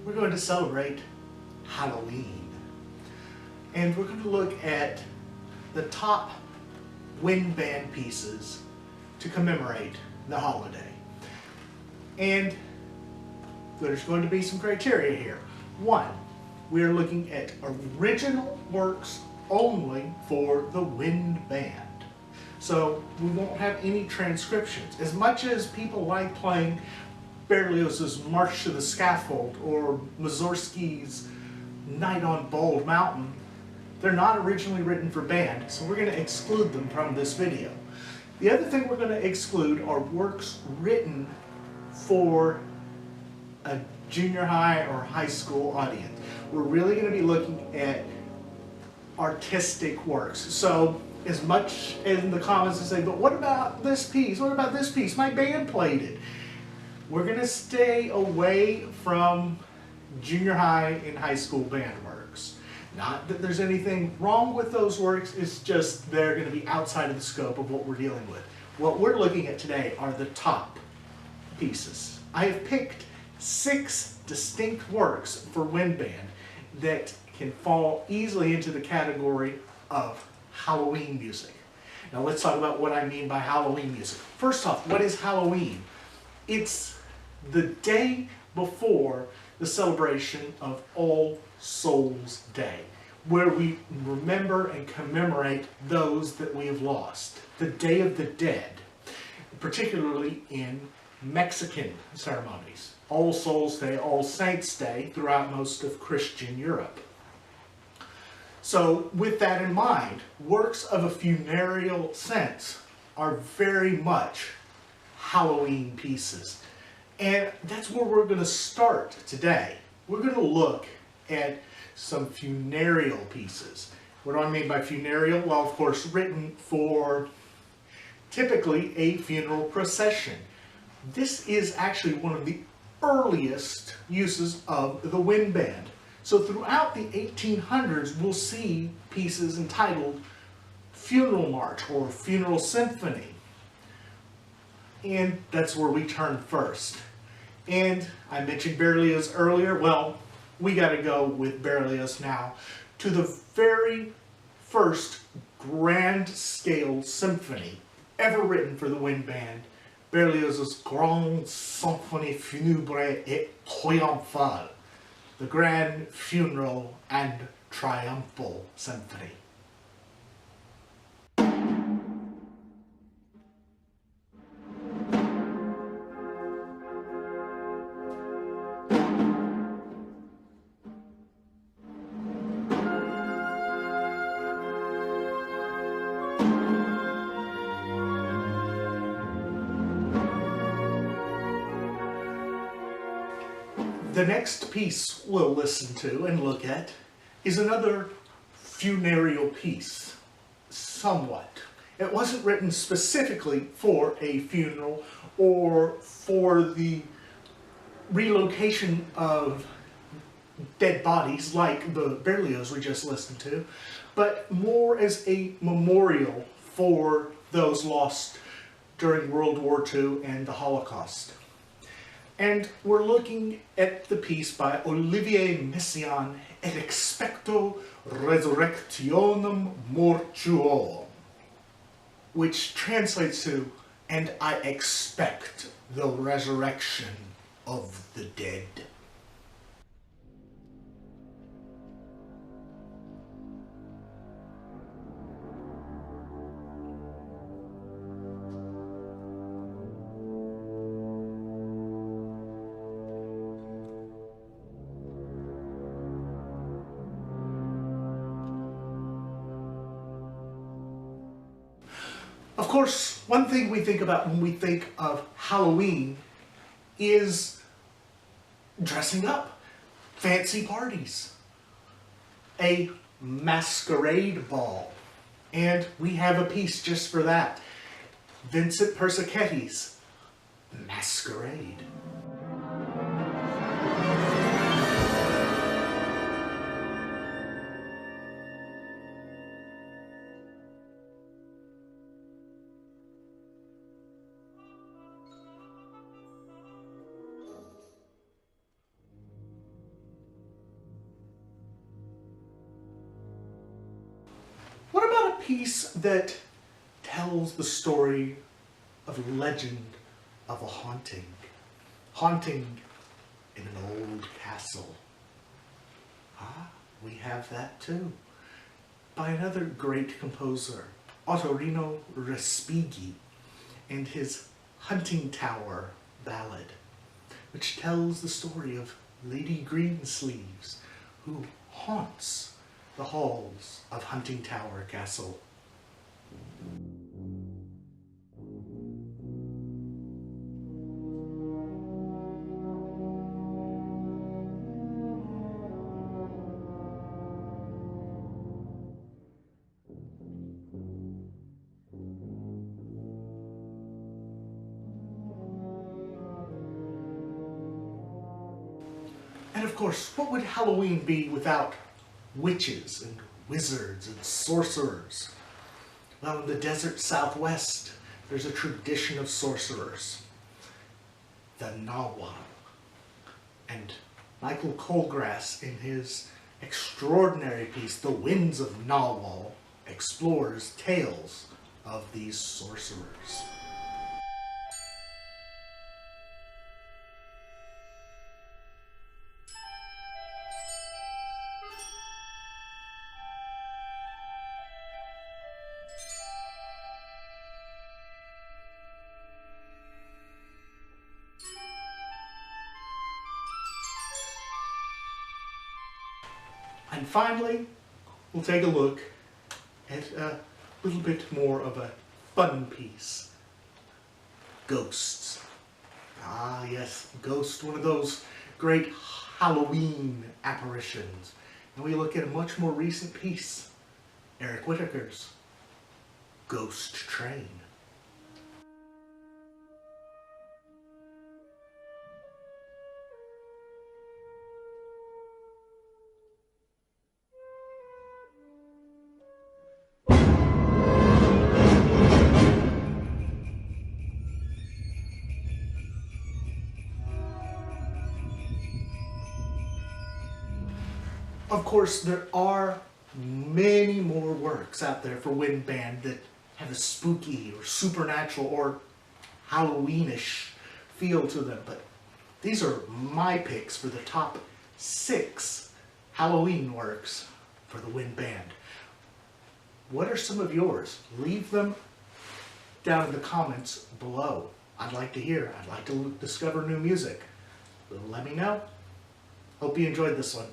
we're going to celebrate Halloween. And we're going to look at the top wind band pieces to commemorate the holiday. And there's going to be some criteria here. One, we are looking at original works only for the wind band. So we won't have any transcriptions. As much as people like playing Berlioz's March to the Scaffold or Mussorgsky's Night on Bald Mountain, they're not originally written for band, so we're going to exclude them from this video. The other thing we're going to exclude are works written for a junior high or high school audience. We're really going to be looking at artistic works. So as much in the comments to say, but what about this piece? What about this piece? My band played it. We're going to stay away from junior high and high school band works. Not that there's anything wrong with those works, it's just they're going to be outside of the scope of what we're dealing with. What we're looking at today are the top pieces. I have picked 6 distinct works for wind band that can fall easily into the category of Halloween music. Now let's talk about what I mean by Halloween music. First off, what is Halloween? It's the day before the celebration of All Souls Day, where we remember and commemorate those that we have lost. The Day of the Dead, particularly in Mexican ceremonies. All Souls Day, All Saints Day throughout most of Christian Europe. So with that in mind, works of a funereal sense are very much Halloween pieces. And that's where we're going to start today. We're going to look at some funereal pieces. What do I mean by funereal? Well, of course, written for typically a funeral procession. This is actually one of the earliest uses of the wind band. So throughout the 1800s, we'll see pieces entitled Funeral March or Funeral Symphony. And that's where we turn first. And I mentioned Berlioz earlier. Well, we got to go with Berlioz now to the very first grand scale symphony ever written for the wind band, Berlioz's Grande Symphonie Funèbre et Triumphale, the Grand Funeral and Triumphal Symphony. The next piece we'll listen to and look at is another funereal piece, somewhat. It wasn't written specifically for a funeral or for the relocation of dead bodies like the Berlioz we just listened to, but more as a memorial for those lost during World War II and the Holocaust. And we're looking at the piece by Olivier Messiaen, Et exspecto resurrectionem mortuorum, which translates to, and I expect the resurrection of the dead. Of course, one thing we think about when we think of Halloween is dressing up, fancy parties, a masquerade ball, and we have a piece just for that. Vincent Persichetti's Masquerade. piece that tells the story of a legend of a haunting. Haunting in an old castle. We have that too. By another great composer, Ottorino Respighi, and his Huntingtower Ballad, which tells the story of Lady Greensleeves, who haunts the halls of Huntingtower Castle. And of course, what would Halloween be without witches and wizards and sorcerers? Well, in the desert Southwest, there's a tradition of sorcerers. The Nagual. And Michael Colgrass, in his extraordinary piece, The Winds of Nagual, explores tales of these sorcerers. And finally, we'll take a look at a little bit more of a fun piece. Ghosts. Ah yes, Ghost, one of those great Halloween apparitions. And we look at a much more recent piece, Eric Whitacre's Ghost Train. Of course, there are many more works out there for wind band that have a spooky or supernatural or Halloweenish feel to them, but these are my picks for the top 6 Halloween works for the wind band. What are some of yours? Leave them down in the comments below. I'd like to hear. I'd like to discover new music. Let me know. Hope you enjoyed this one.